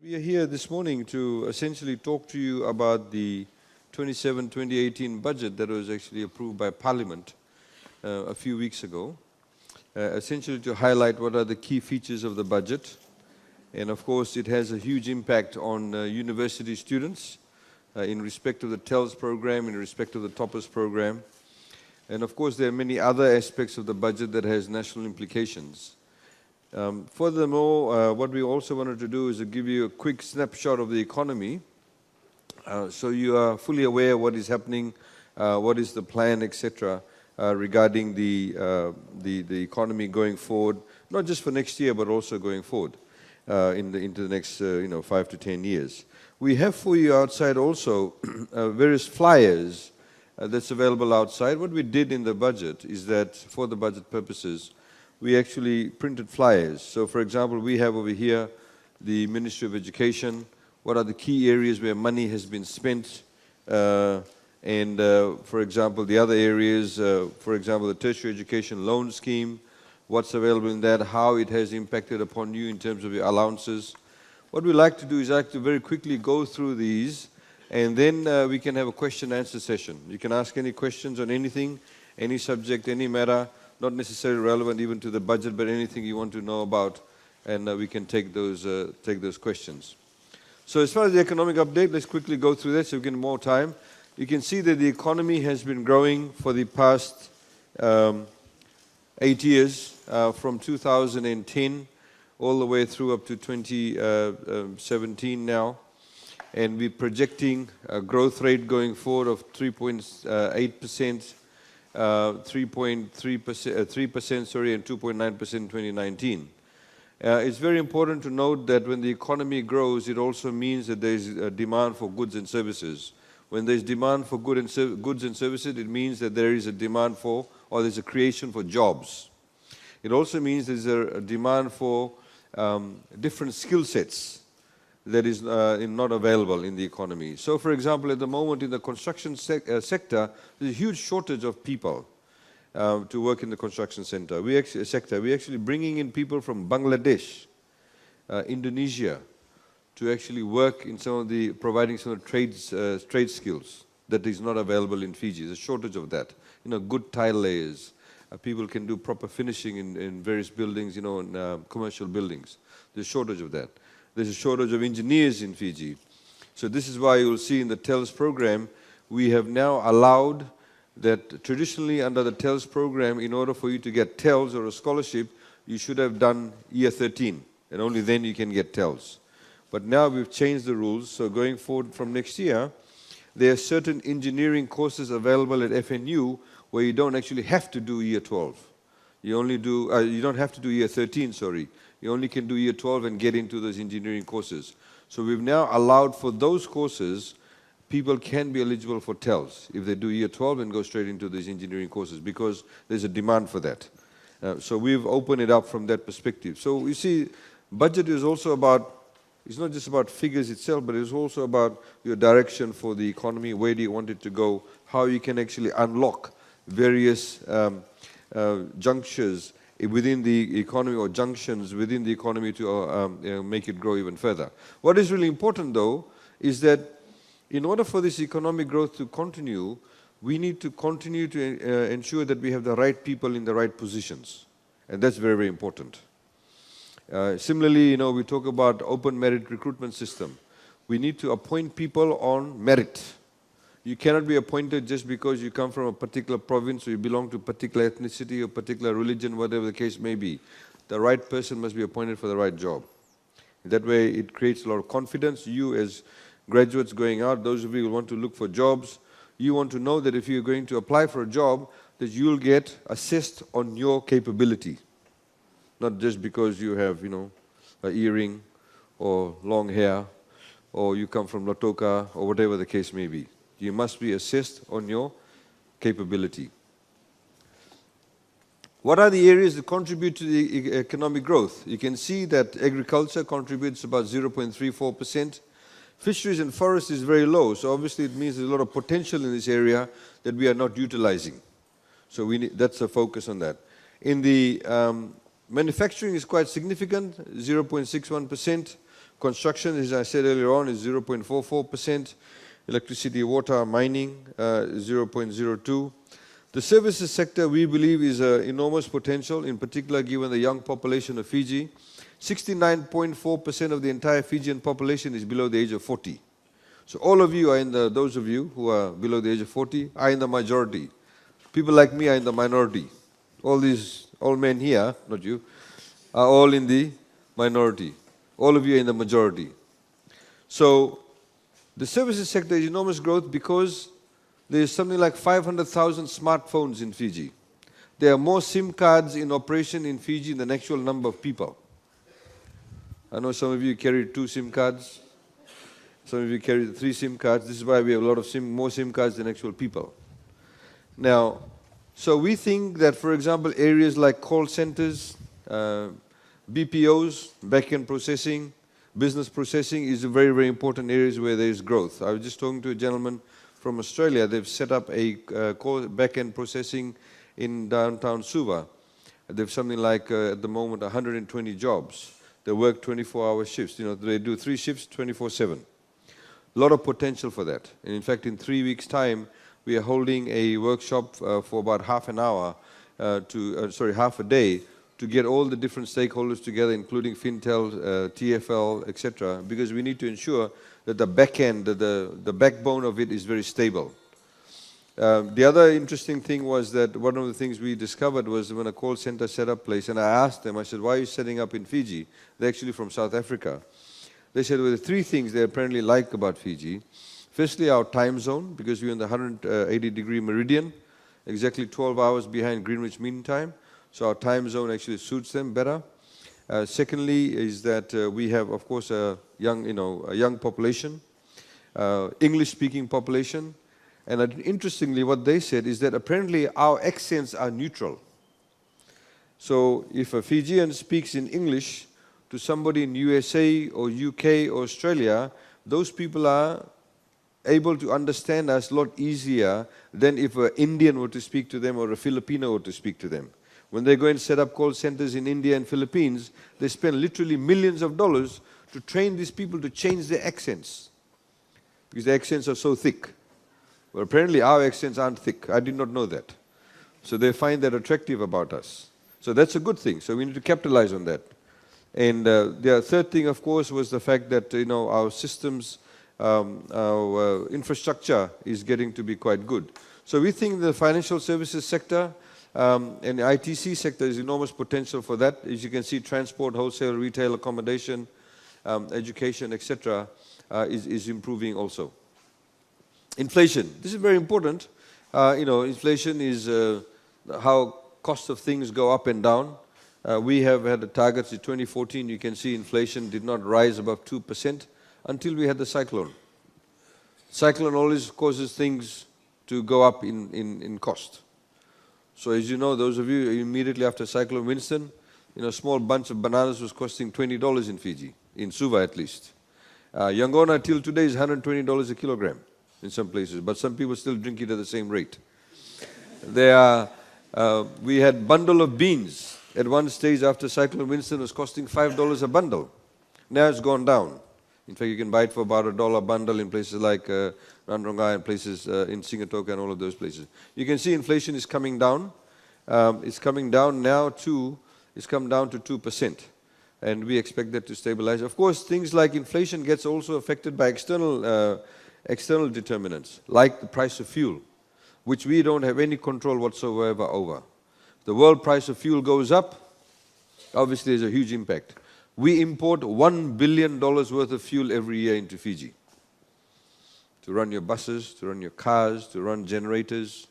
We are here this morning to essentially talk to you about the 2018 budget that was actually approved by Parliament a few weeks ago, essentially to highlight what are the key features of the budget. And of course, it has a huge impact on university students in respect of the TELS program, in respect of the Toppers program. And of course, there are many other aspects of the budget that has national implications. Furthermore, what we also wanted to do is to give you a quick snapshot of the economy, so you are fully aware of what is happening, what is the plan, etc., regarding the economy going forward, not just for next year, but also going forward into the next 5 to 10 years. We have for you outside also various flyers that's available outside. What we did in the budget is that, for the budget purposes, we actually printed flyers. So, for example, we have over here the Ministry of Education, what are the key areas where money has been spent, and for example, the other areas, for example, the Tertiary Education Loan Scheme, what's available in that, how it has impacted upon you in terms of your allowances. What we like to do is actually very quickly go through these, and then we can have a question-answer session. You can ask any questions on anything, any subject, any matter, not necessarily relevant even to the budget, but anything you want to know about, and we can take those questions. So as far as the economic update, let's quickly go through that so we get more time. You can see that the economy has been growing for the past 8 years, from 2010 all the way through up to 2017 now. And we're projecting a growth rate going forward of 3.8%, 3.3%, 3%, sorry, and 2.9% in 2019. It's very important to note that when the economy grows, it also means that there's a demand for goods and services. When there's demand for goods and services, it means that there is a demand for, or there's a creation for jobs. It also means there's a demand for different skill sets that is not available in the economy. So, for example, at the moment in the construction sector, there's a huge shortage of people to work in the construction sector. We're actually bringing in people from Bangladesh, Indonesia, to actually work in providing some of the trade skills that is not available in Fiji. There's a shortage of that. Good tile layers. People can do proper finishing in various buildings, in commercial buildings. There's a shortage of that. There's a shortage of engineers in Fiji. So this is why you'll see in the TELS program, we have now allowed that traditionally under the TELS program, in order for you to get TELS or a scholarship, you should have done year 13, and only then you can get TELS. But now we've changed the rules, so going forward from next year, there are certain engineering courses available at FNU where you don't actually have to do year 12. You don't have to do year 13, sorry. You only can do year 12 and get into those engineering courses. So we've now allowed for those courses, people can be eligible for TELS if they do year 12 and go straight into these engineering courses, because there's a demand for that. So we've opened it up from that perspective. So you see, budget is also about, it's not just about figures itself, but it's also about your direction for the economy, where do you want it to go, how you can actually unlock various junctures within the economy, or junctions within the economy to make it grow even further. What is really important, though, is that in order for this economic growth to continue, we need to continue to ensure that we have the right people in the right positions. And that's very, very important. Similarly, we talk about open merit recruitment system. We need to appoint people on merit. You cannot be appointed just because you come from a particular province or you belong to a particular ethnicity or particular religion, whatever the case may be. The right person must be appointed for the right job. That way it creates a lot of confidence. You as graduates going out, those of you who want to look for jobs, you want to know that if you're going to apply for a job, that you'll get assessed on your capability. Not just because you have, an earring or long hair, or you come from Latoka, or whatever the case may be. You must be assessed on your capability. What are the areas that contribute to the economic growth? You can see that agriculture contributes about 0.34%. Fisheries and forests is very low, so obviously it means there's a lot of potential in this area that we are not utilizing. So that's a focus on that. In the manufacturing is quite significant, 0.61%. Construction, as I said earlier on, is 0.44%. Electricity, water, mining, 0.02%. The services sector, we believe, is an enormous potential, in particular given the young population of Fiji. 69.4% of the entire Fijian population is below the age of 40. So all of you are those of you who are below the age of 40 are in the majority. People like me are in the minority. All men here, not you, are all in the minority. All of you are in the majority. So the services sector is enormous growth because there is something like 500,000 smartphones in Fiji. There are more SIM cards in operation in Fiji than the actual number of people. I know some of you carry 2 SIM cards. Some of you carry 3 SIM cards. This is why we have a lot of more SIM cards than actual people. Now, so we think that, for example, areas like call centers, BPOs, back-end processing, business processing is a very, very important areas where there is growth. I was just talking to a gentleman from Australia. They've set up a back-end processing in downtown Suva. They've something like, at the moment, 120 jobs. They work 24-hour shifts. You know, they do 3 shifts, 24/7. A lot of potential for that. And in fact, in 3 weeks' time, we are holding a workshop for about half an hour, half a day, to get all the different stakeholders together, including Fintel, TFL, etc., because we need to ensure that the back end, the backbone of it is very stable. The other interesting thing was that one of the things we discovered was when a call center set up place, and I asked them, I said, why are you setting up in Fiji? They're actually from South Africa. They said, well, there are 3 things they apparently like about Fiji. Firstly, our time zone, because we're in the 180-degree meridian, exactly 12 hours behind Greenwich Mean Time. So our time zone actually suits them better. Secondly, is that we have, of course, a young population, English-speaking population. And interestingly, what they said is that apparently our accents are neutral. So if a Fijian speaks in English to somebody in USA or UK or Australia, those people are able to understand us a lot easier than if an Indian were to speak to them or a Filipino were to speak to them. When they go and set up call centers in India and Philippines, they spend literally millions of dollars to train these people to change their accents, because their accents are so thick. Well, apparently our accents aren't thick. I did not know that. So they find that attractive about us. So that's a good thing. So we need to capitalize on that. And the third thing, of course, was the fact that our systems, our infrastructure is getting to be quite good. So we think the financial services sector and the ITC sector is enormous potential for that. As you can see, transport, wholesale, retail, accommodation, education, etc., is improving also. Inflation. This is very important. Inflation is how cost of things go up and down. We have had the targets in 2014. You can see inflation did not rise above 2% until we had the cyclone. Cyclone always causes things to go up in cost. So as you know, those of you immediately after Cyclone Winston, a small bunch of bananas was costing $20 in Fiji, in Suva at least. Yangona till today is $120 a kilogram in some places, but some people still drink it at the same rate. We had bundle of beans at one stage after Cyclone Winston was costing $5 a bundle. Now it's gone down. In fact, you can buy it for about $1 a bundle in places like Nandrongai and places in Singatoka and all of those places. You can see inflation is coming down. It's coming down now it's come down to 2%. And we expect that to stabilize. Of course, things like inflation gets also affected by external determinants, like the price of fuel, which we don't have any control whatsoever over. The world price of fuel goes up, obviously there's a huge impact. We import $1 billion worth of fuel every year into Fiji to run your buses, to run your cars, to run generators.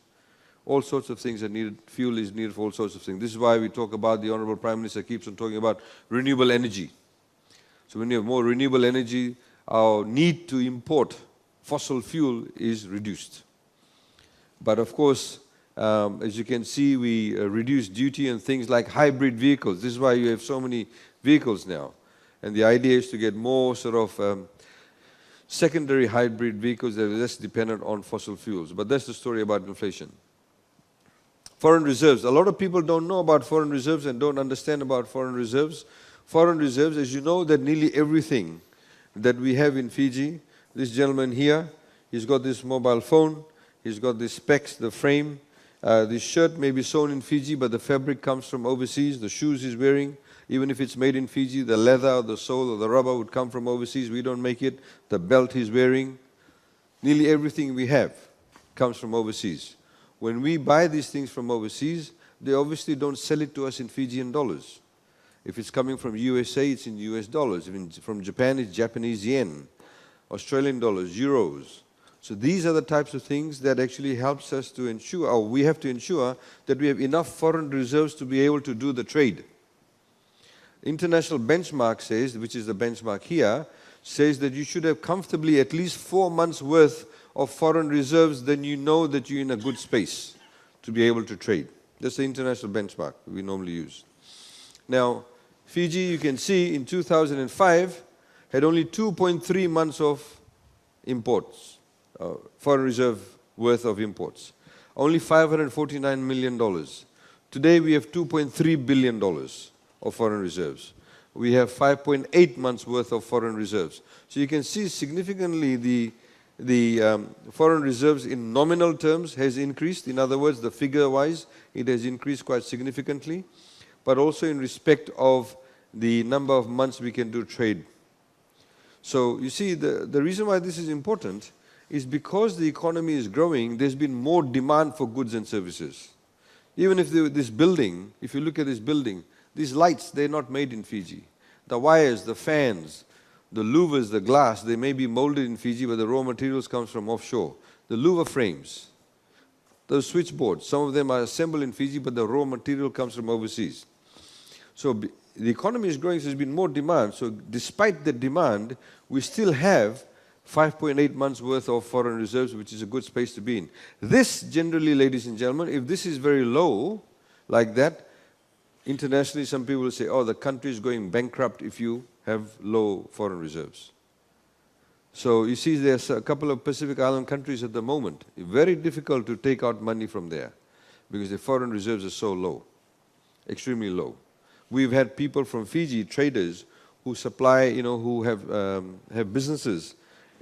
All sorts of things are needed. Fuel is needed for all sorts of things. This is why we talk about, the Honorable Prime Minister keeps on talking about renewable energy. So when you have more renewable energy, our need to import fossil fuel is reduced. But of course, as you can see, we reduce duty on things like hybrid vehicles. This is why you have so many vehicles now. And the idea is to get more sort of secondary hybrid vehicles that are less dependent on fossil fuels. But that's the story about inflation. Foreign reserves. A lot of people don't know about foreign reserves and don't understand about foreign reserves. Foreign reserves, as you know, that nearly everything that we have in Fiji. This gentleman here, he's got this mobile phone, he's got the specs, the frame. This shirt may be sewn in Fiji, but the fabric comes from overseas. The shoes he's wearing, even if it's made in Fiji, the leather or the sole or the rubber would come from overseas. We don't make it. The belt he's wearing, nearly everything we have comes from overseas. When we buy these things from overseas, they obviously don't sell it to us in Fijian dollars. If it's coming from USA, it's in US dollars. If it's from Japan, it's Japanese yen, Australian dollars, euros. So these are the types of things that actually helps us to ensure, or we have to ensure, that we have enough foreign reserves to be able to do the trade. International benchmark says, which is the benchmark here, says that you should have comfortably at least 4 months worth of foreign reserves, then you know that you're in a good space to be able to trade. That's the international benchmark we normally use. Now, Fiji, you can see, in 2005, had only 2.3 months of imports, foreign reserve worth of imports. Only $549 million. Today, we have $2.3 billion of foreign reserves. We have 5.8 months worth of foreign reserves. So you can see significantly the foreign reserves in nominal terms has increased. In other words, the figure-wise, it has increased quite significantly, but also in respect of the number of months we can do trade. So you see, the reason why this is important is because the economy is growing, there's been more demand for goods and services. Even if this building, if you look at this building, these lights, they're not made in Fiji. The wires, the fans, the louvers, the glass, they may be molded in Fiji, but the raw materials comes from offshore. The louver frames, those switchboards, some of them are assembled in Fiji, but the raw material comes from overseas. So the economy is growing, so there's been more demand. So despite the demand, we still have 5.8 months worth of foreign reserves, which is a good space to be in. This generally, ladies and gentlemen, if this is very low, like that, internationally some people will say, oh, the country is going bankrupt if you have low foreign reserves. So you see, there's a couple of Pacific Island countries at the moment. Very difficult to take out money from there because the foreign reserves are so low, extremely low. We've had people from Fiji, traders, who supply, who have businesses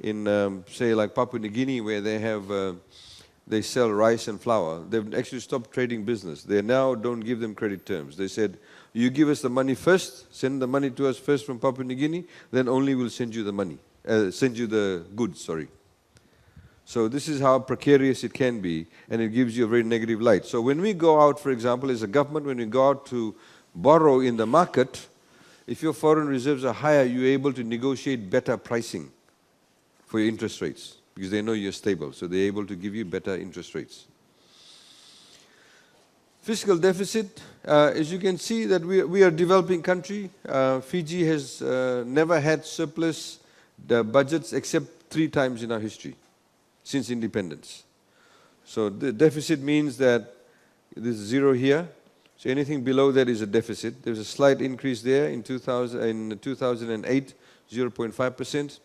in, say, like Papua New Guinea, where they sell rice and flour. They've actually stopped trading business. They now don't give them credit terms. They said, you give us the money first, send the money to us first from Papua New Guinea, then only we'll send you the money, send you the goods, sorry. So this is how precarious it can be, and it gives you a very negative light. So when we go out, for example, as a government, when we go out to borrow in the market, if your foreign reserves are higher, you're able to negotiate better pricing for your interest rates because they know you're stable, so they're able to give you better interest rates. Fiscal deficit, as you can see that we are a developing country. Fiji has never had surplus budgets except 3 times in our history since independence. So the deficit means that this is 0 here. So anything below that is a deficit. There's a slight increase there in 2008, 0.5%.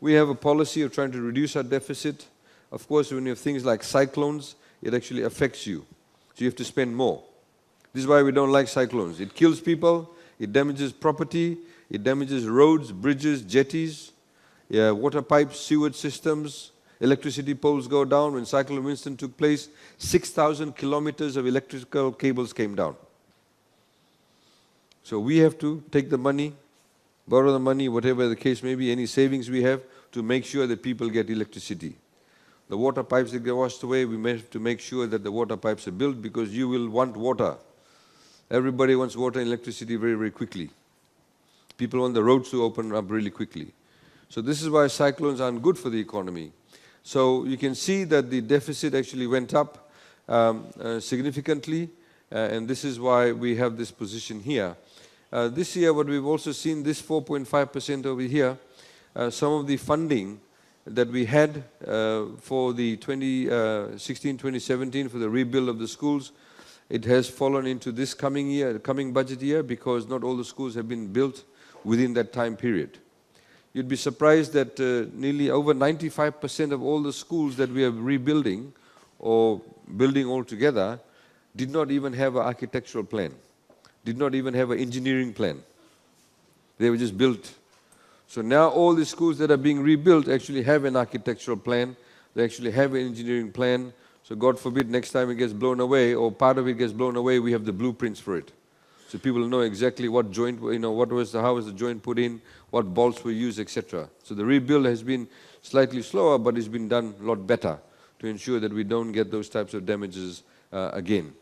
We have a policy of trying to reduce our deficit. Of course, when you have things like cyclones, it actually affects you. So you have to spend more. This is why we don't like cyclones. It kills people, it damages property, it damages roads, bridges, jetties, water pipes, sewage systems. Electricity poles go down. When Cyclone Winston took place, 6,000 kilometers of electrical cables came down. So we have to take the money, borrow the money, whatever the case may be, any savings we have, to make sure that people get electricity. The water pipes that get washed away, we have to make sure that the water pipes are built because you will want water. Everybody wants water and electricity very, very quickly. People want the roads to open up really quickly. So this is why cyclones aren't good for the economy. So you can see that the deficit actually went up significantly, and this is why we have this position here. This year, what we've also seen, this 4.5% over here, some of the funding that we had for the 2016-2017 for the rebuild of the schools, it has fallen into this coming budget year because not all the schools have been built within that time period. You'd be surprised that nearly over 95% of all the schools that we are rebuilding or building altogether did not even have an architectural plan, did not even have an engineering plan. They were just built. So now all the schools that are being rebuilt actually have an architectural plan, they actually have an engineering plan. So God forbid next time it gets blown away or part of it gets blown away, we have the blueprints for it. So people know exactly what joint, how was the joint put in, what bolts were used, etc. So the rebuild has been slightly slower, but it's been done a lot better to ensure that we don't get those types of damages again.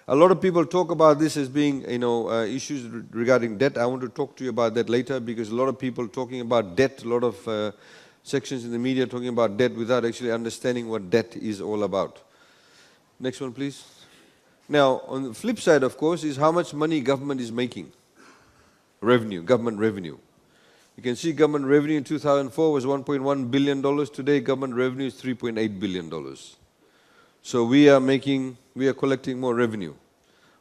A lot of people talk about this as being, issues regarding debt. I want to talk to you about that later because a lot of people talking about debt, a lot of sections in the media talking about debt without actually understanding what debt is all about. Next one, please. Now, on the flip side, of course, is how much money government is making. Revenue, government revenue. You can see government revenue in 2004 was $1.1 billion. Today, government revenue is $3.8 billion. So we are collecting more revenue.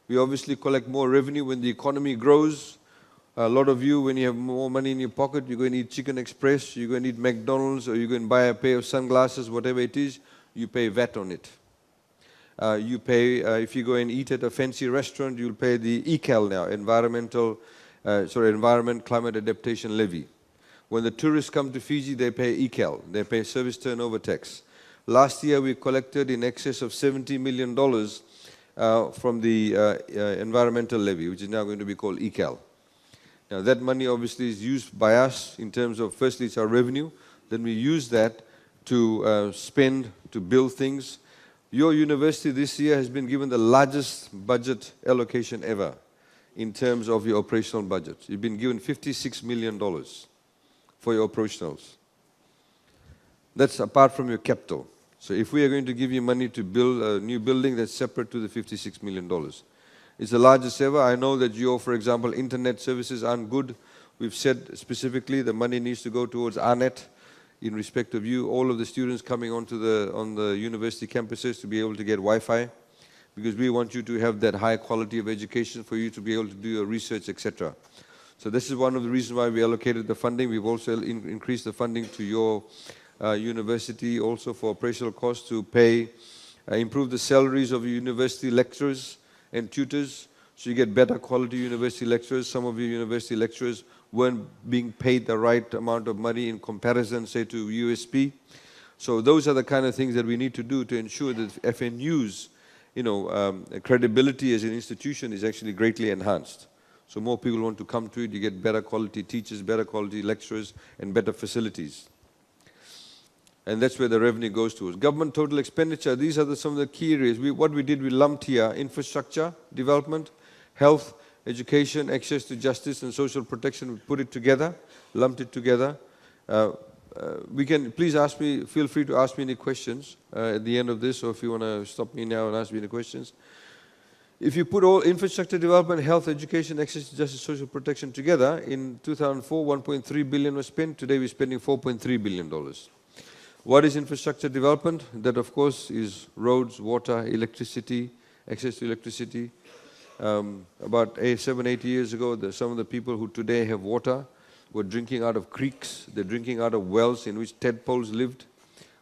We obviously collect more revenue when the economy grows. A lot of you, when you have more money in your pocket, you're going to eat Chicken Express, you're going to eat McDonald's, or you're going to buy a pair of sunglasses, whatever it is, you pay VAT on it. You pay, if you go and eat at a fancy restaurant, you'll pay the ECAL now, Environment Climate Adaptation Levy. When the tourists come to Fiji, they pay ECAL, they pay service turnover tax. Last year, we collected in excess of $70 million from the environmental levy, which is now going to be called ECAL. Now, that money obviously is used by us in terms of, firstly, it's our revenue. Then we use that to spend, to build things. Your university this year has been given the largest budget allocation ever in terms of your operational budget. You've been given $56 million for your operationals. That's apart from your capital. So if we are going to give you money to build a new building, that's separate to the $56 million. It's the largest ever. I know that for example, internet services aren't good. We've said specifically the money needs to go towards ARNet in respect of you, all of the students coming on the university campuses to be able to get Wi-Fi, because we want you to have that high quality of education for you to be able to do your research, etc. So this is one of the reasons why we allocated the funding. We've also increased the funding to your university also for operational costs to pay, improve the salaries of your university lecturers and tutors, so you get better quality university lecturers. Some of your university lecturers weren't being paid the right amount of money in comparison, say, to USP. So those are the kind of things that we need to do to ensure that FNU's, credibility as an institution is actually greatly enhanced. So more people want to come to it, you get better quality teachers, better quality lecturers, and better facilities. And that's where the revenue goes towards. Government total expenditure, these are some of the key areas. What we did, we lumped here infrastructure, development, health, education, access to justice and social protection. We put it together, lumped it together. Please ask me, feel free to ask me any questions at the end of this, or if you want to stop me now and ask me any questions. If you put all infrastructure development, health, education, access to justice, social protection together, in 2004, $1.3 billion was spent. Today we're spending $4.3 billion. What is infrastructure development? That, of course, is roads, water, electricity, access to electricity. About 7, 8 years ago, some of the people who today have water were drinking out of creeks. They're drinking out of wells in which tadpoles lived.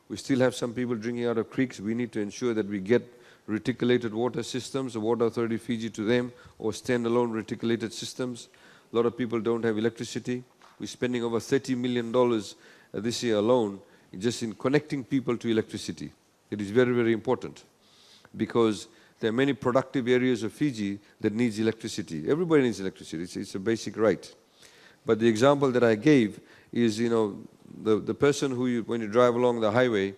We still have some people drinking out of creeks. We need to ensure that we get reticulated water systems, the Water Authority Fiji to them, or standalone reticulated systems. A lot of people don't have electricity. We're spending over $30 million this year alone just in connecting people to electricity. It is very, very important because there are many productive areas of Fiji that needs electricity. Everybody needs electricity. It's a basic right. But the example that I gave is, the person who, when you drive along the highway,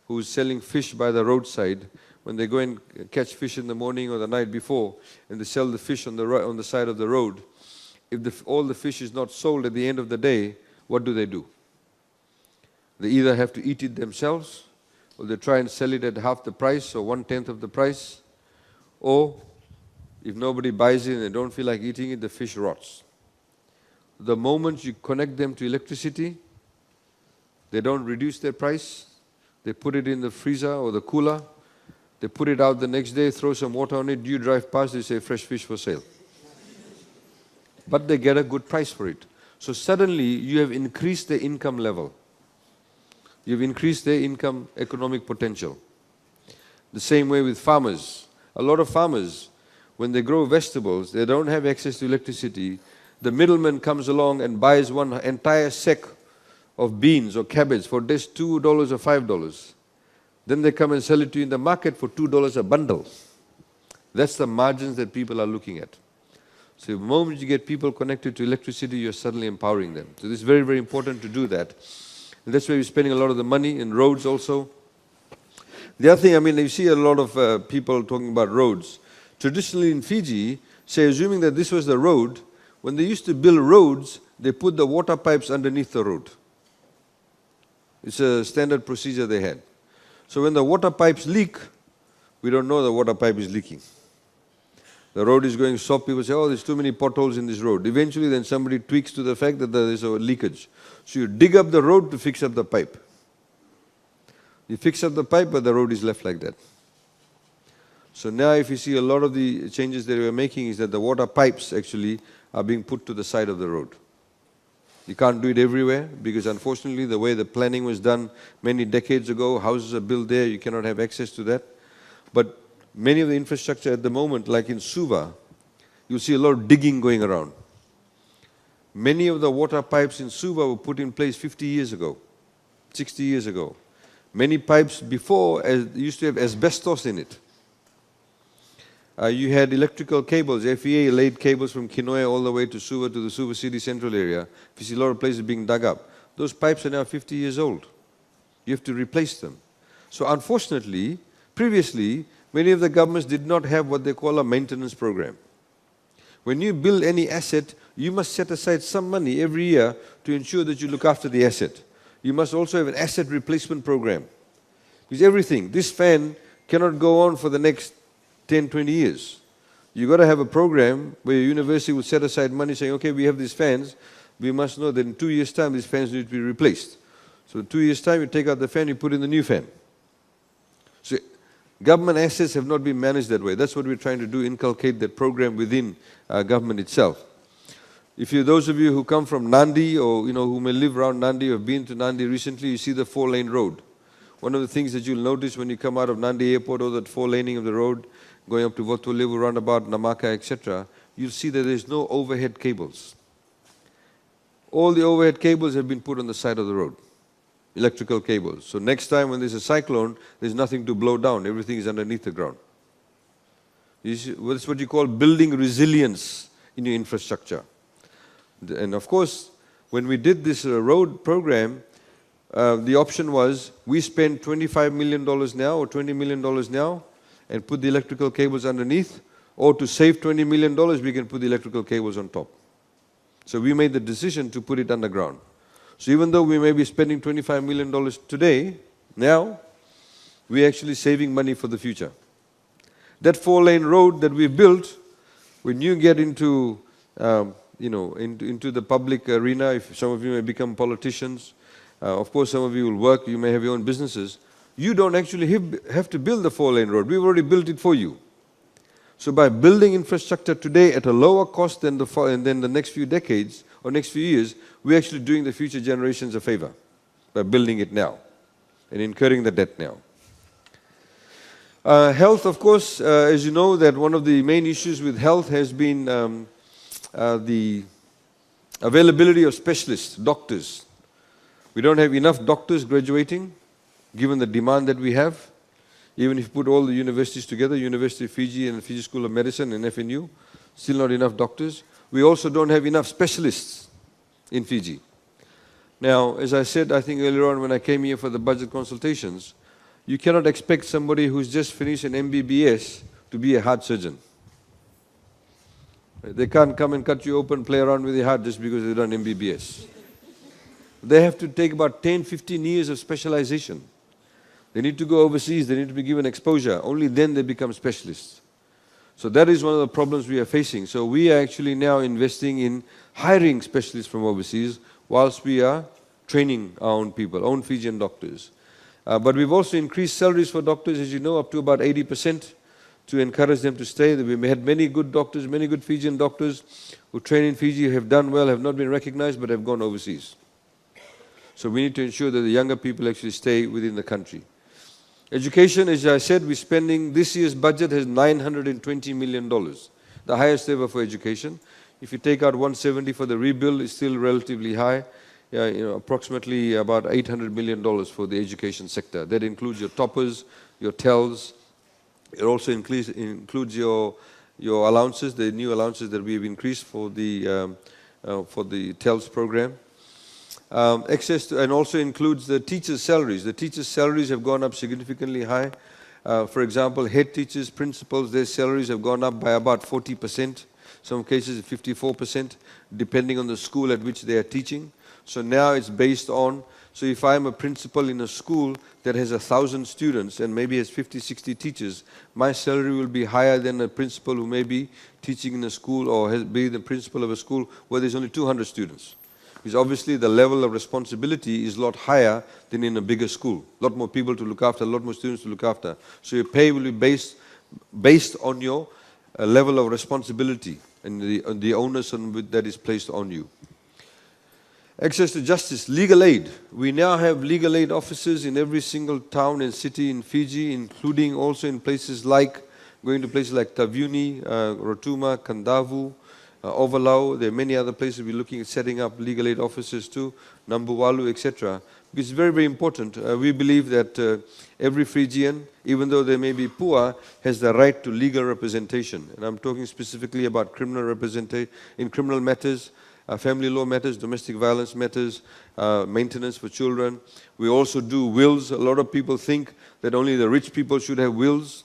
who's selling fish by the roadside, when they go and catch fish in the morning or the night before, and they sell the fish on the side of the road, if all the fish is not sold at the end of the day, what do? They either have to eat it themselves, or they try and sell it at half the price or 1/10 of the price, or if nobody buys it and they don't feel like eating it, the fish rots. The moment you connect them to electricity, they don't reduce their price. They put it in the freezer or the cooler. They put it out the next day, throw some water on it. You drive past, they say fresh fish for sale. But they get a good price for it. So suddenly you have increased their income level. You've increased their income economic potential. The same way with farmers. A lot of farmers, when they grow vegetables, they don't have access to electricity. The middleman comes along and buys one entire sack of beans or cabbage for just $2 or $5. Then they come and sell it to you in the market for $2 a bundle. That's the margins that people are looking at. So the moment you get people connected to electricity, you're suddenly empowering them. So it's very, very important to do that. And that's why we're spending a lot of the money in roads also. The other thing, I mean, you see a lot of people talking about roads. Traditionally in Fiji, say assuming that this was the road, when they used to build roads, they put the water pipes underneath the road. It's a standard procedure they had. So when the water pipes leak, we don't know the water pipe is leaking. The road is going soft, people say, oh, there's too many potholes in this road. Eventually then somebody tweaks to the fact that there is a leakage. So you dig up the road to fix up the pipe. You fix up the pipe, but the road is left like that. So now if you see a lot of the changes that we are making is that the water pipes actually are being put to the side of the road. You can't do it everywhere because unfortunately the way the planning was done many decades ago, houses are built there, you cannot have access to that. But many of the infrastructure at the moment, like in Suva, you'll see a lot of digging going around. Many of the water pipes in Suva were put in place 50 years ago, 60 years ago. Many pipes before used to have asbestos in it. You had electrical cables. FEA laid cables from Kinoya all the way to Suva, to the Suva City Central area. You see a lot of places being dug up. Those pipes are now 50 years old. You have to replace them. So unfortunately, previously, many of the governments did not have what they call a maintenance program. When you build any asset, you must set aside some money every year to ensure that you look after the asset. You must also have an asset replacement program. Because everything, this fan cannot go on for the next 10, 20 years. You've got to have a program where your university will set aside money saying, okay, we have these fans, we must know that in 2 years' time these fans need to be replaced. So in 2 years' time you take out the fan, you put in the new fan. So government assets have not been managed that way. That's what we're trying to do, inculcate that program within government itself. If you, those of you who come from Nandi or who may live around Nandi or have been to Nandi recently, you see the 4-lane road. One of the things that you'll notice when you come out of Nandi Airport or that 4-laning of the road, going up to Votulevu, roundabout, Namaka, etc., you'll see that there's no overhead cables. All the overhead cables have been put on the side of the road, electrical cables. So next time when there's a cyclone, there's nothing to blow down. Everything is underneath the ground. That's what you call building resilience in your infrastructure. And of course, when we did this road program, the option was we spend $25 million now or $20 million now and put the electrical cables underneath, or to save $20 million, we can put the electrical cables on top. So we made the decision to put it underground. So even though we may be spending $25 million today, now, we're actually saving money for the future. That 4-lane road that we built, when you get into, into the public arena, if some of you may become politicians, of course some of you will work, you may have your own businesses, you don't actually have to build the 4-lane road. We've already built it for you. So by building infrastructure today at a lower cost than the next few decades or next few years, we're actually doing the future generations a favor by building it now and incurring the debt now. Health, of course, as you know, that one of the main issues with health has been the availability of specialists, doctors. We don't have enough doctors graduating, given the demand that we have. Even if you put all the universities together, University of Fiji and Fiji School of Medicine and FNU, still not enough doctors. We also don't have enough specialists in Fiji. Now, as I said, I think earlier on when I came here for the budget consultations, you cannot expect somebody who's just finished an MBBS to be a heart surgeon. They can't come and cut you open, play around with your heart just because they've done MBBS. They have to take about 10, 15 years of specialization. They need to go overseas, they need to be given exposure. Only then they become specialists. So that is one of the problems we are facing. So we are actually now investing in hiring specialists from overseas whilst we are training our own people, own Fijian doctors. But we've also increased salaries for doctors, as you know, up to about 80% to encourage them to stay. We had many good doctors, many good Fijian doctors who train in Fiji, have done well, have not been recognized, but have gone overseas. So we need to ensure that the younger people actually stay within the country. Education, as I said, we're spending, this year's budget has $920 million, the highest ever for education. If you take out 170 for the rebuild, it's still relatively high. Approximately about $800 million for the education sector. That includes your toppers, your TELS. It also includes your allowances, the new allowances that we've increased for the TELS program. And also includes the teachers' salaries. The teachers' salaries have gone up significantly high. For example, head teachers, principals, their salaries have gone up by about 40%, some cases 54%, depending on the school at which they are teaching. So now it's based on, so if I'm a principal in a school that has 1,000 students and maybe has 50, 60 teachers, my salary will be higher than a principal who may be teaching in a school or be the principal of a school where there's only 200 students. Because obviously the level of responsibility is a lot higher than in a bigger school. A lot more people to look after, a lot more students to look after. So your pay will be based on your level of responsibility and the onus that is placed on you. Access to justice, legal aid. We now have legal aid officers in every single town and city in Fiji, including also in places like, going to places like Taveuni, Rotuma, Kandavu, Ovalau. There are many other places we're looking at setting up legal aid officers too, Nambuwalu, etc. Because it's very, very important. We believe that every Fijian, even though they may be poor, has the right to legal representation. And I'm talking specifically about criminal representation, in criminal matters, family law matters, domestic violence matters, maintenance for children. We also do wills. A lot of people think that only the rich people should have wills.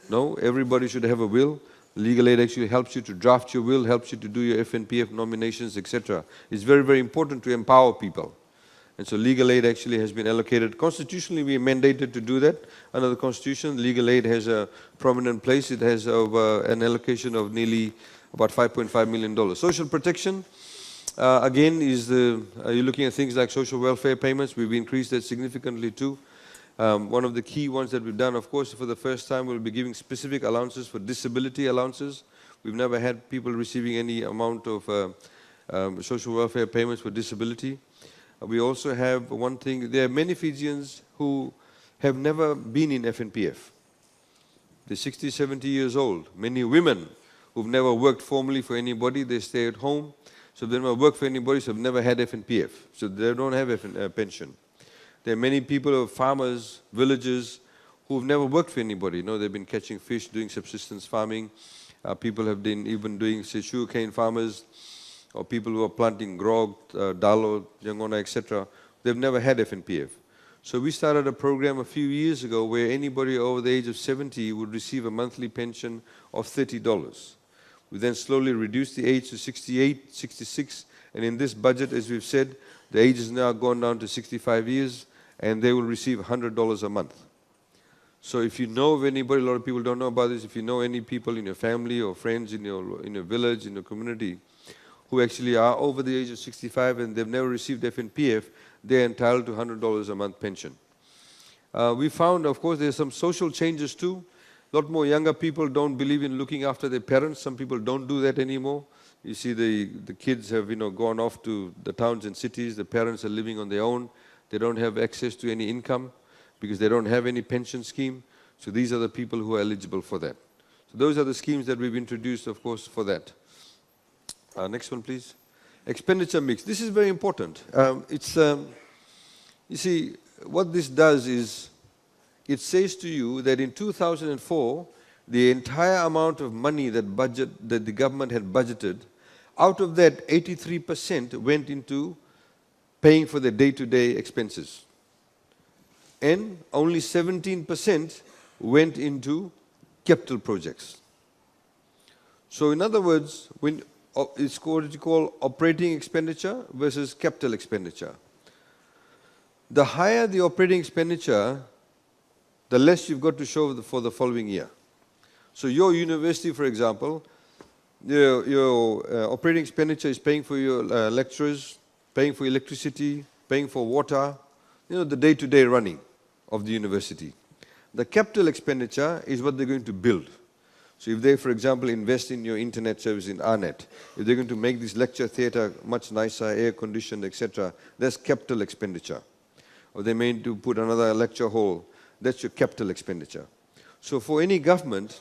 No, everybody should have a will. Legal aid actually helps you to draft your will, helps you to do your FNPF nominations, etc. It's very, very important to empower people. And so legal aid actually has been allocated. Constitutionally, we are mandated to do that. Under the Constitution, legal aid has a prominent place. It has an allocation of nearly about $5.5 million. Social protection, again, you're looking at things like social welfare payments. We've increased that significantly too. One of the key ones that we've done, of course, for the first time, we'll be giving specific allowances for disability allowances. We've never had people receiving any amount of social welfare payments for disability. We also have one thing, there are many Fijians who have never been in FNPF. They're 60, 70 years old. Many women who've never worked formally for anybody, they stay at home. So they never work for anybody, so they've never had FNPF. So they don't have pension. There are many people, farmers, villagers, who've never worked for anybody. They've been catching fish, doing subsistence farming. People have been even doing, say, sugarcane farmers, or people who are planting grog, dalo, jangona, etc. They've never had FNPF. So we started a program a few years ago where anybody over the age of 70 would receive a monthly pension of $30. We then slowly reduced the age to 68, 66, and in this budget, as we've said, the age has now gone down to 65 years, and they will receive $100 a month. So if you know of anybody, a lot of people don't know about this, if you know any people in your family or friends in your village, in your community, who actually are over the age of 65 and they've never received FNPF, they're entitled to $100 a month pension. We found, of course, there's some social changes too. A lot more younger people don't believe in looking after their parents. Some people don't do that anymore. You see the kids have gone off to the towns and cities. The parents are living on their own. They don't have access to any income because they don't have any pension scheme. So these are the people who are eligible for that. So those are the schemes that we've introduced, of course, for that. Next one, please. Expenditure mix. This is very important. You see, what this does is, it says to you that in 2004, the entire amount of money that the government had budgeted, out of that, 83% went into paying for the day-to-day expenses. And only 17% went into capital projects. So in other words, it's what you call operating expenditure versus capital expenditure. The higher the operating expenditure, the less you've got to show for the following year. So your university, for example, your operating expenditure is paying for your lecturers, paying for electricity, paying for water, the day-to-day running of the university. The capital expenditure is what they're going to build. So if they, for example, invest in your internet service in ARNet, if they're going to make this lecture theatre much nicer, air-conditioned, etc., that's capital expenditure. Or they may to put another lecture hall, that's your capital expenditure. So for any government,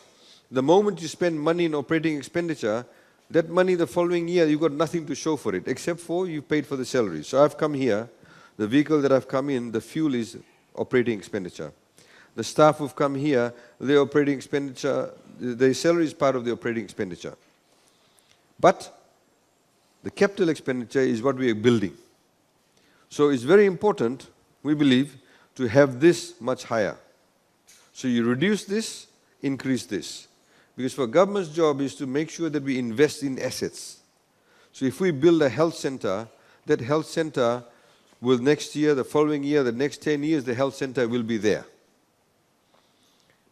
the moment you spend money in operating expenditure, that money the following year, you've got nothing to show for it, except for you paid for the salary. So I've come here, the vehicle that I've come in, the fuel is operating expenditure. The staff who've come here, their operating expenditure, their salary is part of the operating expenditure. But the capital expenditure is what we are building. So it's very important, we believe, to have this much higher. So you reduce this, increase this. Because for government's job is to make sure that we invest in assets. So if we build a health center, that health center will next year, the following year, the next 10 years, the health center will be there.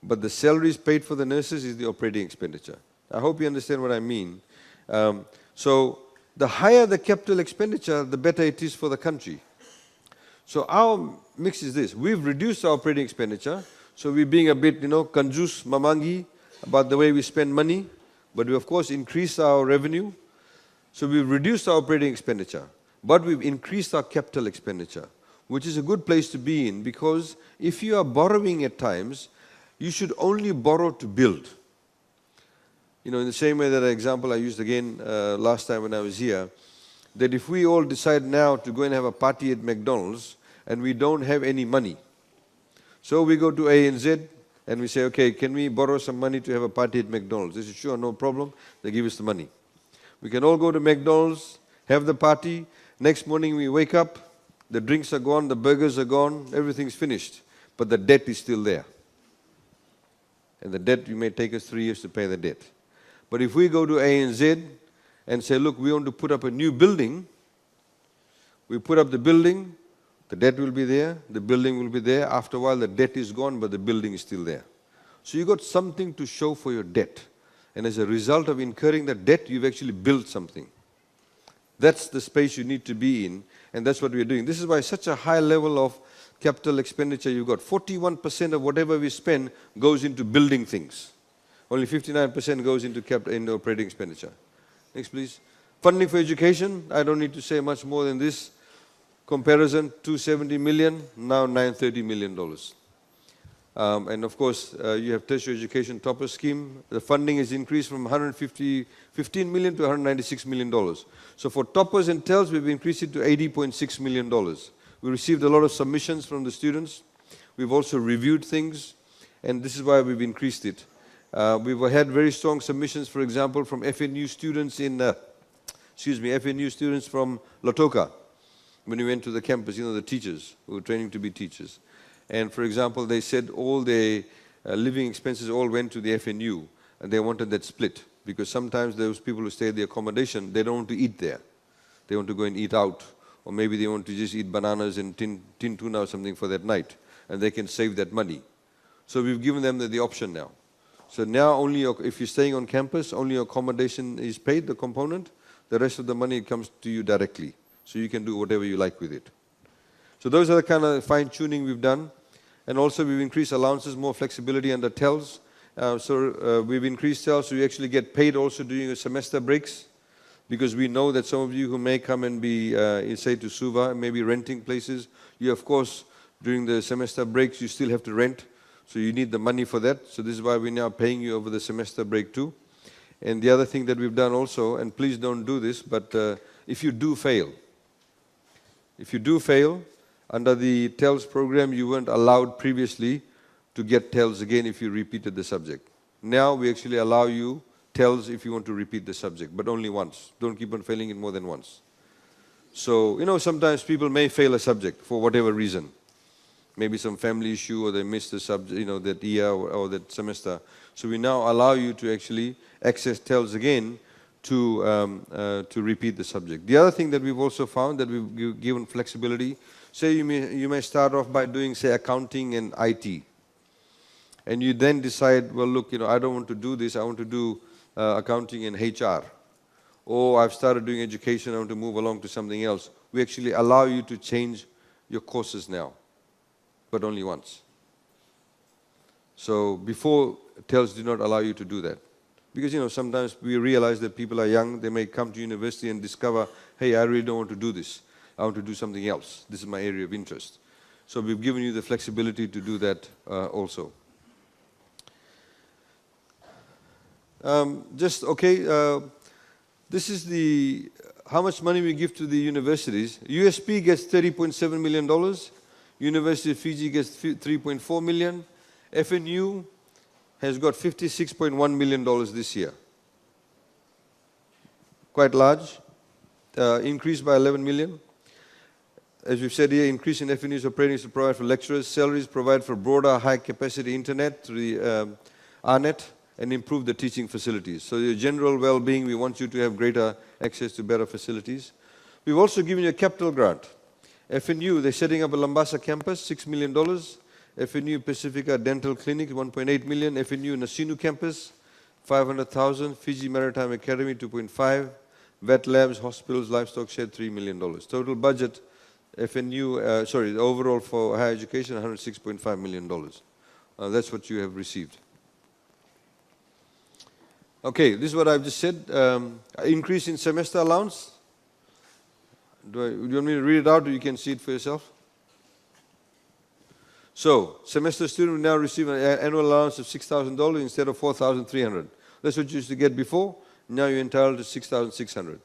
But the salaries paid for the nurses is the operating expenditure. I hope you understand what I mean. So the higher the capital expenditure, the better it is for the country. So our mix is this. We've reduced our operating expenditure. So we're being a bit, kanjus, mamangi, about the way we spend money, but we of course increased our revenue. So we've reduced our operating expenditure, but we've increased our capital expenditure, which is a good place to be in, because if you are borrowing at times, you should only borrow to build. In the same way that example I used again last time when I was here, that if we all decide now to go and have a party at McDonald's and we don't have any money, so we go to ANZ, and we say, okay, can we borrow some money to have a party at McDonald's? They say, sure, no problem. They give us the money. We can all go to McDonald's, have the party. Next morning we wake up, the drinks are gone, the burgers are gone, everything's finished. But the debt is still there. And the debt, you may take us 3 years to pay the debt. But if we go to ANZ and say, look, we want to put up a new building, we put up the building, the debt will be there, the building will be there. After a while, the debt is gone, but the building is still there. So you got something to show for your debt. And as a result of incurring the debt, you've actually built something. That's the space you need to be in, and that's what we're doing. This is why such a high level of capital expenditure you've got. 41% of whatever we spend goes into building things. Only 59% goes into operating expenditure. Next, please. Funding for education, I don't need to say much more than this. Comparison, 270 million, now $930 million. And of course, you have tertiary education topper scheme. The funding is increased from 15 million to $196 million. So for toppers and TELS, we've increased it to $80.6 million. We received a lot of submissions from the students. We've also reviewed things, and this is why we've increased it. We've had very strong submissions, for example, from FNU students FNU students from Lautoka. When we went to the campus, the teachers who were training to be teachers. And for example, they said all their living expenses all went to the FNU, and they wanted that split. Because sometimes those people who stay at the accommodation, they don't want to eat there. They want to go and eat out. Or maybe they want to just eat bananas and tin tuna or something for that night. And they can save that money. So we've given them the option now. So now only if you're staying on campus, only accommodation is paid, the component. The rest of the money comes to you directly. So you can do whatever you like with it. So those are the kind of fine-tuning we've done. And also we've increased allowances, more flexibility under TELS. We've increased TELS, so you actually get paid also during your semester breaks. Because we know that some of you who may come and be, say to Suva, maybe renting places, you of course, during the semester breaks, you still have to rent. So you need the money for that. So this is why we're now paying you over the semester break too. And the other thing that we've done also, and please don't do this, but if you do fail, under the TELS program, you weren't allowed previously to get TELS again if you repeated the subject. Now we actually allow you TELS if you want to repeat the subject, but only once. Don't keep on failing it more than once. So, sometimes people may fail a subject for whatever reason. Maybe some family issue, or they missed the subject, that year or that semester. So we now allow you to actually access TELS again to repeat the subject. The other thing that we've also found, that we've given flexibility, say you may start off by doing, say, accounting and IT. And you then decide, well, look, I don't want to do this, I want to do accounting and HR. Or I've started doing education, I want to move along to something else. We actually allow you to change your courses now, but only once. So before, TELS did not allow you to do that. Because, sometimes we realize that people are young, they may come to university and discover, hey, I really don't want to do this. I want to do something else. This is my area of interest. So we've given you the flexibility to do that also. This is how much money we give to the universities. USP gets $30.7 million. University of Fiji gets $3.4 million. FNU has got $56.1 million this year. Quite large. Increased by 11 million. As we've said here, increase in FNU's operating to provide for lecturers. Salaries provide for broader, high-capacity internet through the ARNet and improve the teaching facilities. So your general well-being, we want you to have greater access to better facilities. We've also given you a capital grant. FNU, they're setting up a Lambasa campus, $6 million. FNU Pacifica Dental Clinic, $1.8 million. FNU Nasinu campus, $500,000. Fiji Maritime Academy, $2.5. Vet labs, hospitals, livestock shed, $3 million. Total budget, FNU, the overall for higher education, $106.5 million. That's what you have received. Okay, this is what I've just said. Increase in semester allowance. Do you want me to read it out or you can see it for yourself? So, semester student will now receive an annual allowance of $6,000 instead of $4,300. That's what you used to get before. Now you're entitled to $6,600.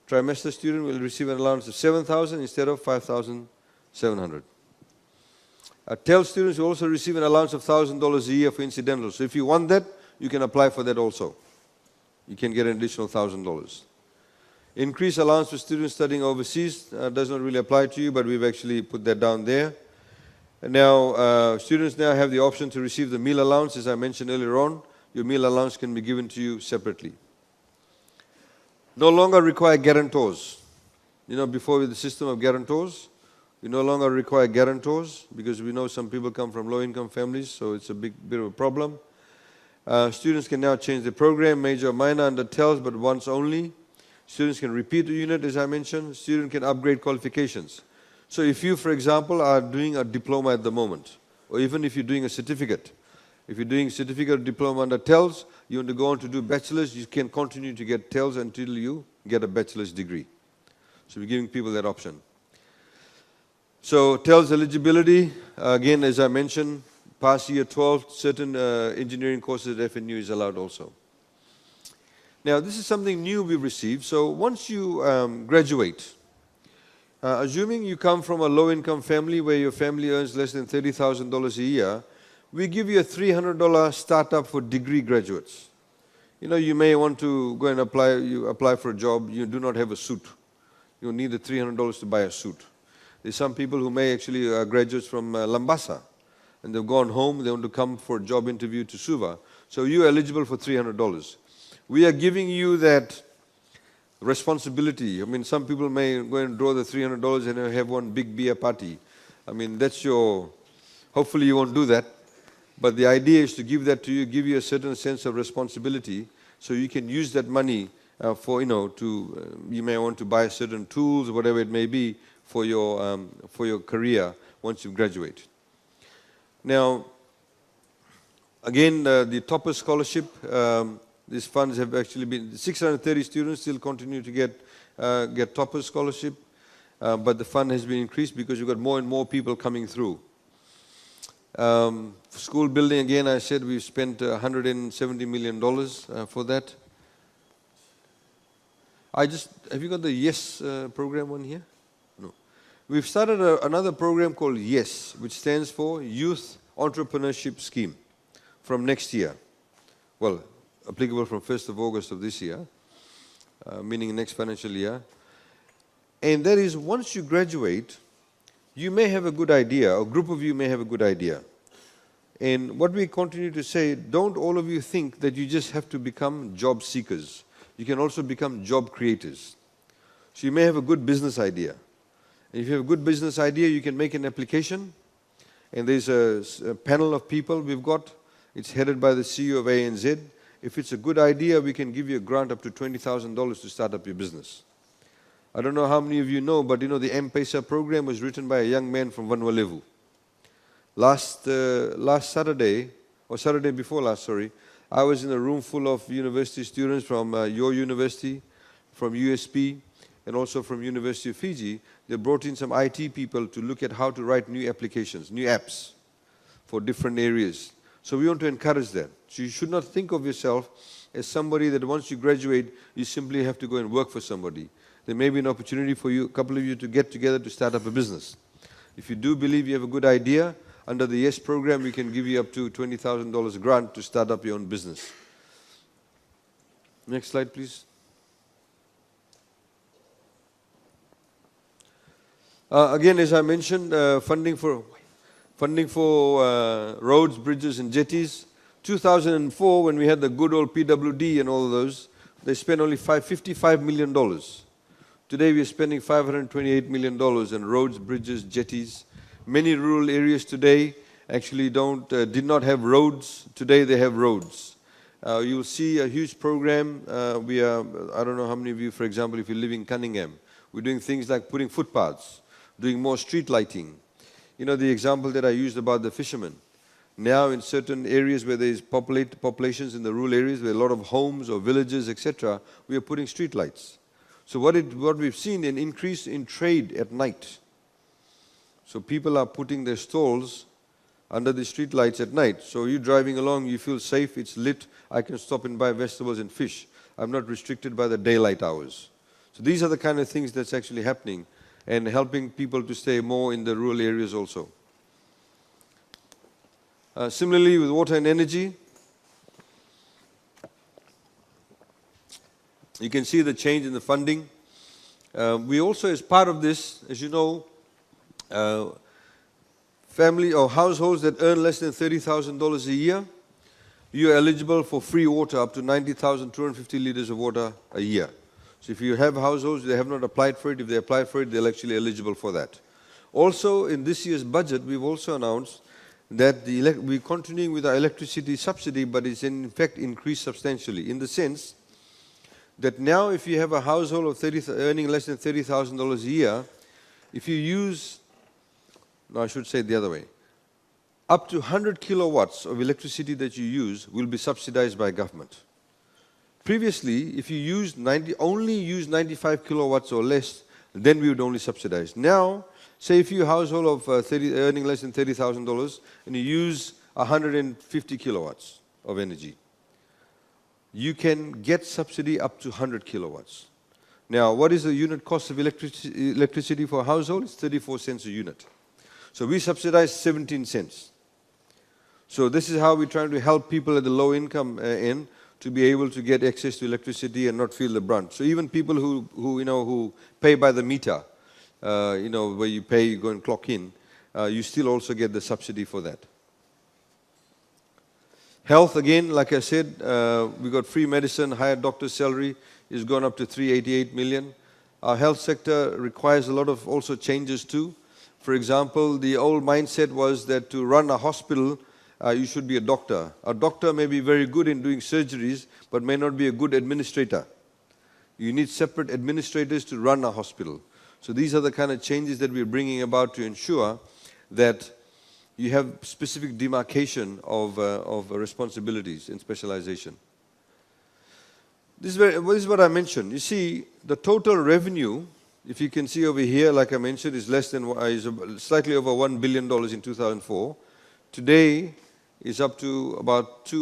Trimester student will receive an allowance of $7,000 instead of $5,700. TELS students will also receive an allowance of $1,000 a year for incidentals. So if you want that, you can apply for that also. You can get an additional $1,000. Increased allowance for students studying overseas does not really apply to you, but we've actually put that down there. And now, students now have the option to receive the meal allowance, as I mentioned earlier on. Your meal allowance can be given to you separately. No longer require guarantors. You know, before with the system of guarantors, we no longer require guarantors because we know some people come from low-income families, so it's a bit of a problem. Students can now change the program, major or minor, under TELS, but once only. Students can repeat the unit, as I mentioned. Students can upgrade qualifications. So if you, for example, are doing a diploma at the moment, or even if you're doing a certificate, if you're doing certificate or diploma under TELS, you want to go on to do bachelor's, you can continue to get TELS until you get a bachelor's degree. So we're giving people that option. So TELS eligibility, again, as I mentioned, past year 12, certain engineering courses at FNU is allowed also. Now, this is something new we've received. So once you graduate, assuming you come from a low-income family where your family earns less than $30,000 a year, we give you a $300 startup for degree graduates. You know, you may want to go and apply for a job, you do not have a suit. You need the $300 to buy a suit. There's some people who may actually graduates from Lambasa, and they've gone home, they want to come for a job interview to Suva. So you're eligible for $300. We are giving you that responsibility. I mean, some people may go and draw the $300 and have one big beer party. I mean, that's your, hopefully you won't do that. But the idea is to give that to you, give you a certain sense of responsibility so you can use that money for, you may want to buy certain tools, whatever it may be, for your career once you graduate. Now, again, the Topper Scholarship, these funds have actually been, 630 students still continue to get Topper Scholarship, but the fund has been increased because you've got more and more people coming through. School building, again, I said we've spent $170 million for that. Have you got the YES program on here? No. We've started another program called YES, which stands for Youth Entrepreneurship Scheme, from next year. Well, applicable from 1st of August of this year, meaning next financial year. And that is, once you graduate, you may have a good idea, a group of you may have a good idea. And what we continue to say, don't all of you think that you just have to become job seekers. You can also become job creators. So you may have a good business idea. And if you have a good business idea, you can make an application. And there's a panel of people we've got. It's headed by the CEO of ANZ. If it's a good idea, we can give you a grant up to $20,000 to start up your business. I don't know how many of you know, but you know the M-Pesa program was written by a young man from Vanuatu. Last Saturday, or Saturday before last, sorry, I was in a room full of university students from your university, from USP, and also from University of Fiji. They brought in some IT people to look at how to write new applications, new apps for different areas. So we want to encourage that. So you should not think of yourself as somebody that once you graduate, you simply have to go and work for somebody. There may be an opportunity for you, a couple of you, to get together to start up a business. If you do believe you have a good idea, under the YES program, we can give you up to $20,000 grant to start up your own business. Next slide, please. Again, as I mentioned, funding for roads, bridges, and jetties. 2004, when we had the good old PWD and all of those, they spent only $55 million. Today, we are spending $528 million on roads, bridges, jetties. Many rural areas today actually did not have roads. Today, they have roads. You'll see a huge program. I don't know how many of you, for example, if you live in Cunningham, we're doing things like putting footpaths, doing more street lighting. You know the example that I used about the fishermen. Now in certain areas where there is populations in the rural areas, where a lot of homes or villages, etc., we are putting street lights. So what we've seen, an increase in trade at night. So people are putting their stalls under the street lights at night. So you're driving along, you feel safe, it's lit, I can stop and buy vegetables and fish. I'm not restricted by the daylight hours. So these are the kind of things that's actually happening and helping people to stay more in the rural areas also. Similarly, with water and energy, you can see the change in the funding. We also, as part of this, as you know, family or households that earn less than $30,000 a year, you are eligible for free water up to 90,250 liters of water a year. So if you have households, they have not applied for it. If they apply for it, they're actually eligible for that. Also, in this year's budget, we've also announced that we're continuing with our electricity subsidy, but it's in fact increased substantially, in the sense that now if you have a household of earning less than $30,000 a year, if you use, no, I should say it the other way, up to 100 kilowatts of electricity that you use will be subsidized by government. Previously, if you only use 95 kilowatts or less, then we would only subsidize. Now, say if you're a household of earning less than $30,000 and you use 150 kilowatts of energy, you can get subsidy up to 100 kilowatts. Now, what is the unit cost of electricity for a household? It's 34 cents a unit. So we subsidize 17 cents. So this is how we're trying to help people at the low income end to be able to get access to electricity and not feel the brunt. So even people who pay by the meter, where you pay, you go and clock in, you still also get the subsidy for that. Health, again, like I said, we got free medicine, higher doctor's salary is gone up to $388 million. Our health sector requires a lot of also changes too. For example, the old mindset was that to run a hospital, you should be a doctor. A doctor may be very good in doing surgeries, but may not be a good administrator. You need separate administrators to run a hospital. So these are the kind of changes that we're bringing about to ensure that you have specific demarcation of responsibilities and specialization. This is what I mentioned. You see, the total revenue, if you can see over here, like I mentioned, is slightly over $1 billion in 2004. Today is up to about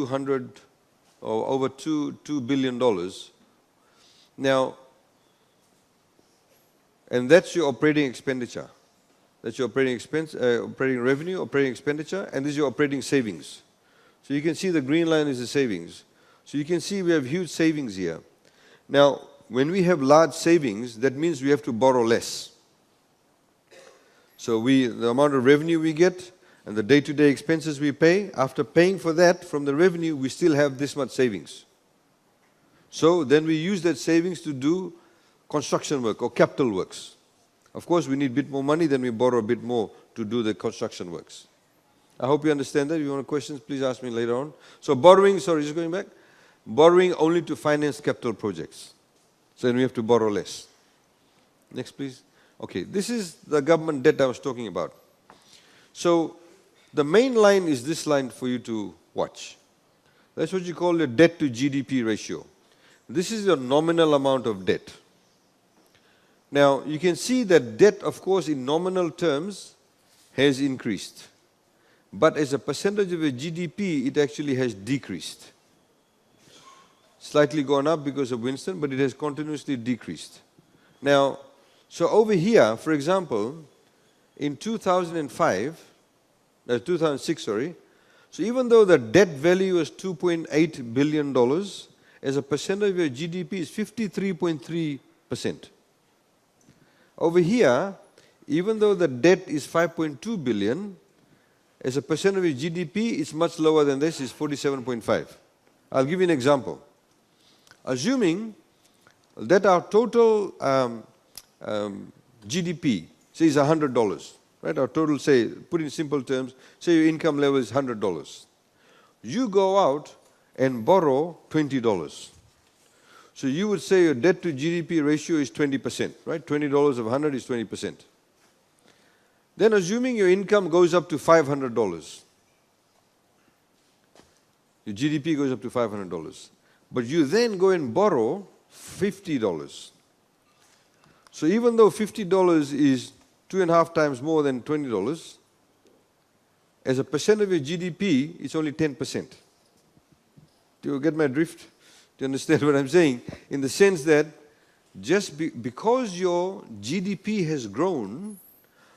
over $2 billion. Now, and that's your operating expenditure. That's your operating revenue, operating expenditure, and this is your operating savings. So you can see the green line is the savings. So you can see we have huge savings here. Now, when we have large savings, that means we have to borrow less. So the amount of revenue we get and the day-to-day expenses we pay, after paying for that from the revenue, we still have this much savings. So then we use that savings to do construction work or capital works. Of course, we need a bit more money, then we borrow a bit more to do the construction works. I hope you understand that. If you want questions, please ask me later on. So borrowing, sorry, just going back. Borrowing only to finance capital projects. So then we have to borrow less. Next, please. Okay, this is the government debt I was talking about. So the main line is this line for you to watch. That's what you call the debt to GDP ratio. This is your nominal amount of debt. Now, you can see that debt, of course, in nominal terms, has increased. But as a percentage of your GDP, it actually has decreased. slightly gone up because of Winston, but it has continuously decreased. Now, so over here, for example, in 2006, sorry, so even though the debt value was $2.8 billion, as a percentage of your GDP is 53.3%. Over here, even though the debt is 5.2 billion, as a percent of your GDP, it's much lower than this, it's 47.5. I'll give you an example. Assuming that our total GDP, say, is $100, right? Our total, say, put in simple terms, say your income level is $100. You go out and borrow $20. So you would say your debt to GDP ratio is 20%, right? $20 of 100 is 20%. Then assuming your income goes up to $500, your GDP goes up to $500, but you then go and borrow $50. So even though $50 is 2.5 times more than $20, as a percent of your GDP, it's only 10%. Do you get my drift? Do you understand what I'm saying? In the sense that just because your GDP has grown,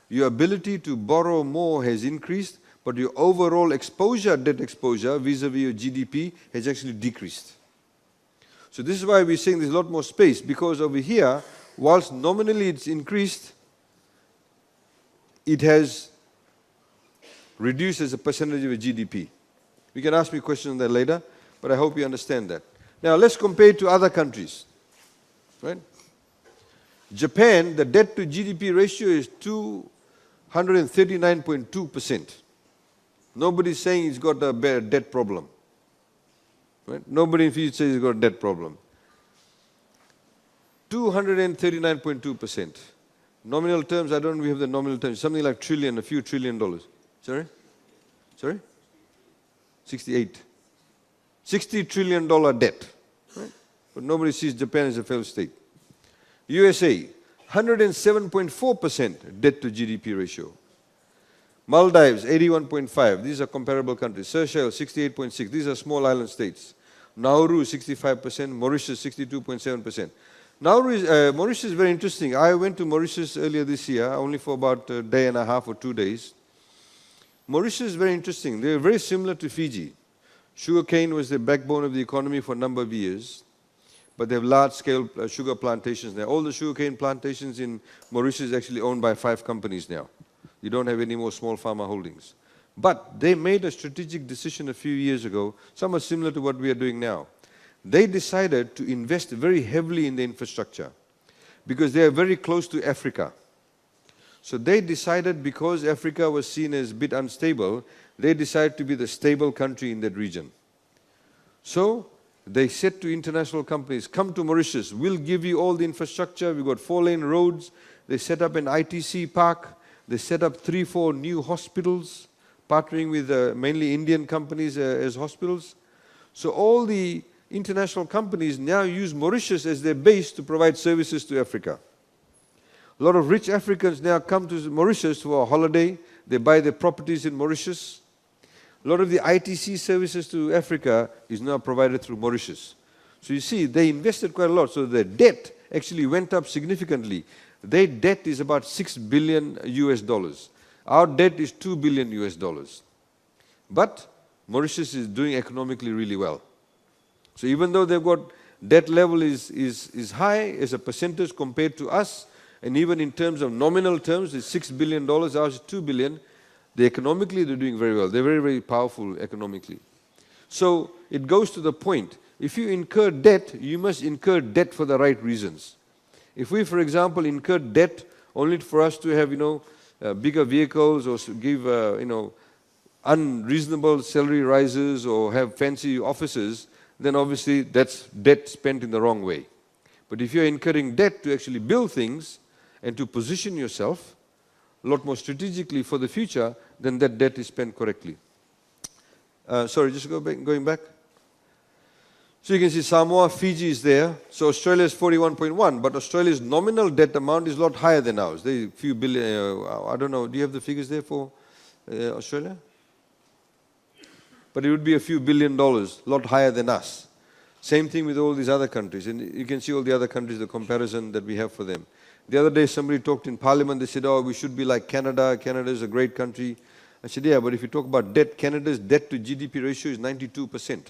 your ability to borrow more has increased, but your overall exposure, debt exposure, vis-a-vis your GDP, has actually decreased. So this is why we're saying there's a lot more space, because over here, whilst nominally it's increased, it has reduced as a percentage of your GDP. You can ask me questions on that later, but I hope you understand that. Now let's compare it to other countries. Right? Japan, the debt to GDP ratio is 239.2%. Nobody's saying he's got a bad debt problem. Right? Nobody in Fiji says he's got a debt problem. 239.2%. Nominal terms, I don't know if we have the nominal terms, something like trillion, a few $1 trillion. Sorry? Sorry? 68. $60 trillion debt. Right? But nobody sees Japan as a failed state. USA, 107.4% debt to GDP ratio. Maldives, 81.5. These are comparable countries. Seychelles, 68.6. These are small island states. Nauru, 65%. Mauritius, 62.7%. Mauritius is very interesting. I went to Mauritius earlier this year, only for about a day and a half or 2 days. Mauritius is very interesting. They're very similar to Fiji. Sugarcane was the backbone of the economy for a number of years, but they have large-scale sugar plantations there. All the sugarcane plantations in Mauritius is actually owned by 5 companies now. You don't have any more small farmer holdings. But they made a strategic decision a few years ago, somewhat similar to what we are doing now. They decided to invest very heavily in the infrastructure because they are very close to Africa. So they decided, because Africa was seen as a bit unstable, they decided to be the stable country in that region. So they said to international companies, come to Mauritius, we'll give you all the infrastructure. We've got 4-lane roads. They set up an ITC park. They set up 3-4 new hospitals, partnering with mainly Indian companies as hospitals. So all the international companies now use Mauritius as their base to provide services to Africa. A lot of rich Africans now come to Mauritius for a holiday. They buy their properties in Mauritius. A lot of the ITC services to Africa is now provided through Mauritius. So you see, they invested quite a lot. So their debt actually went up significantly. Their debt is about $6 billion US dollars. Our debt is $2 billion US dollars. But Mauritius is doing economically really well. So even though they've got debt level is high as a percentage compared to us, and even in terms of nominal terms, it's $6 billion, ours is $2 billion. Economically, they're doing very well. They're very, very powerful economically. So it goes to the point. If you incur debt, you must incur debt for the right reasons. If we, for example, incur debt only for us to have, bigger vehicles or give, unreasonable salary rises or have fancy offices, then obviously that's debt spent in the wrong way. But if you're incurring debt to actually build things and to position yourself a lot more strategically for the future, then that debt is spent correctly. Sorry, just going back. So you can see Samoa, Fiji is there. So Australia is 41.1, but Australia's nominal debt amount is a lot higher than ours. They a few billion, I don't know, do you have the figures there for Australia? But it would be a few $1 billion, a lot higher than us. Same thing with all these other countries. And you can see all the other countries, the comparison that we have for them. The other day somebody talked in Parliament, they said, oh, we should be like Canada. Canada is a great country. I said, yeah, but if you talk about debt, Canada's debt to GDP ratio is 92%.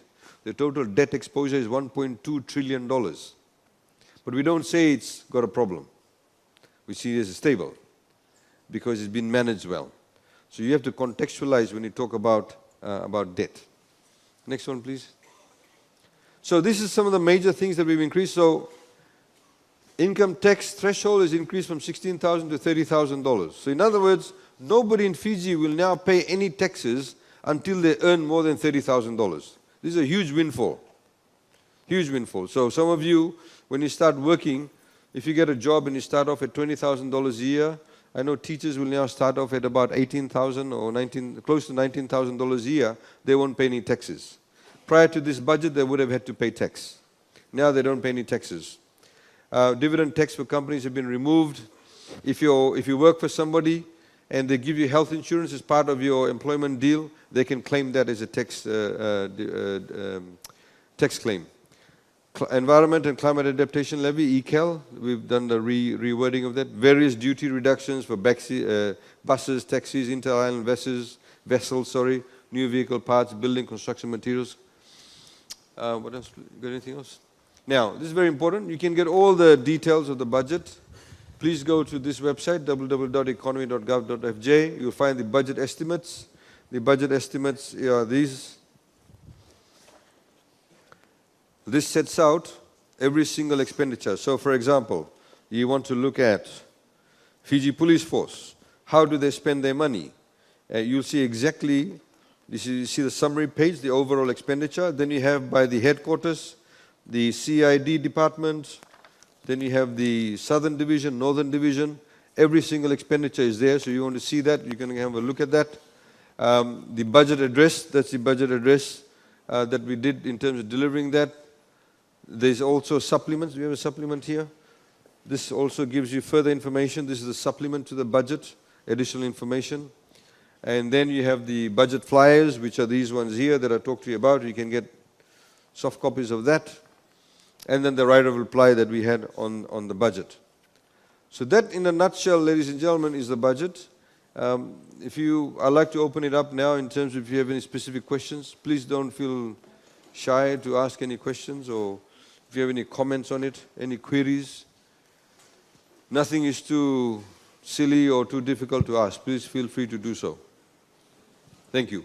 The total debt exposure is $1.2 trillion. But we don't say it's got a problem. We see it as stable because it's been managed well. So you have to contextualize when you talk about debt. Next one, please. So this is some of the major things that we've increased. So income tax threshold is increased from $16,000 to $30,000. So in other words, nobody in Fiji will now pay any taxes until they earn more than $30,000. This is a huge windfall. Huge windfall. So some of you, when you start working, if you get a job and you start off at $20,000 a year, I know teachers will now start off at about $18,000 or close to $19,000 a year. They won't pay any taxes. Prior to this budget, they would have had to pay tax. Now they don't pay any taxes. Dividend tax for companies have been removed. If you work for somebody and they give you health insurance as part of your employment deal, they can claim that as a tax claim. Environment and Climate Adaptation Levy, ECAL, we've done the rewording of that. Various duty reductions for buses, taxis, inter-island vessels, new vehicle parts, building construction materials. What else? Got anything else? Now, this is very important. You can get all the details of the budget. Please go to this website, www.economy.gov.fj. You'll find the budget estimates. The budget estimates are these. This sets out every single expenditure. So, for example, you want to look at Fiji Police Force. How do they spend their money? You'll see exactly. You see the summary page, the overall expenditure. Then you have by the headquarters, the CID department. Then you have the Southern Division, Northern Division. Every single expenditure is there, so you want to see that. You can have a look at that. The budget address, that's the budget address that we did in terms of delivering that. There's also supplements. We have a supplement here. This also gives you further information. This is a supplement to the budget, additional information. And then you have the budget flyers, which are these ones here that I talked to you about. You can get soft copies of that. And then the right of reply that we had on the budget. So that, in a nutshell, ladies and gentlemen, is the budget. I'd like to open it up now in terms of if you have any specific questions. Please don't feel shy to ask any questions, or if you have any comments on it, any queries. Nothing is too silly or too difficult to ask. Please feel free to do so. Thank you.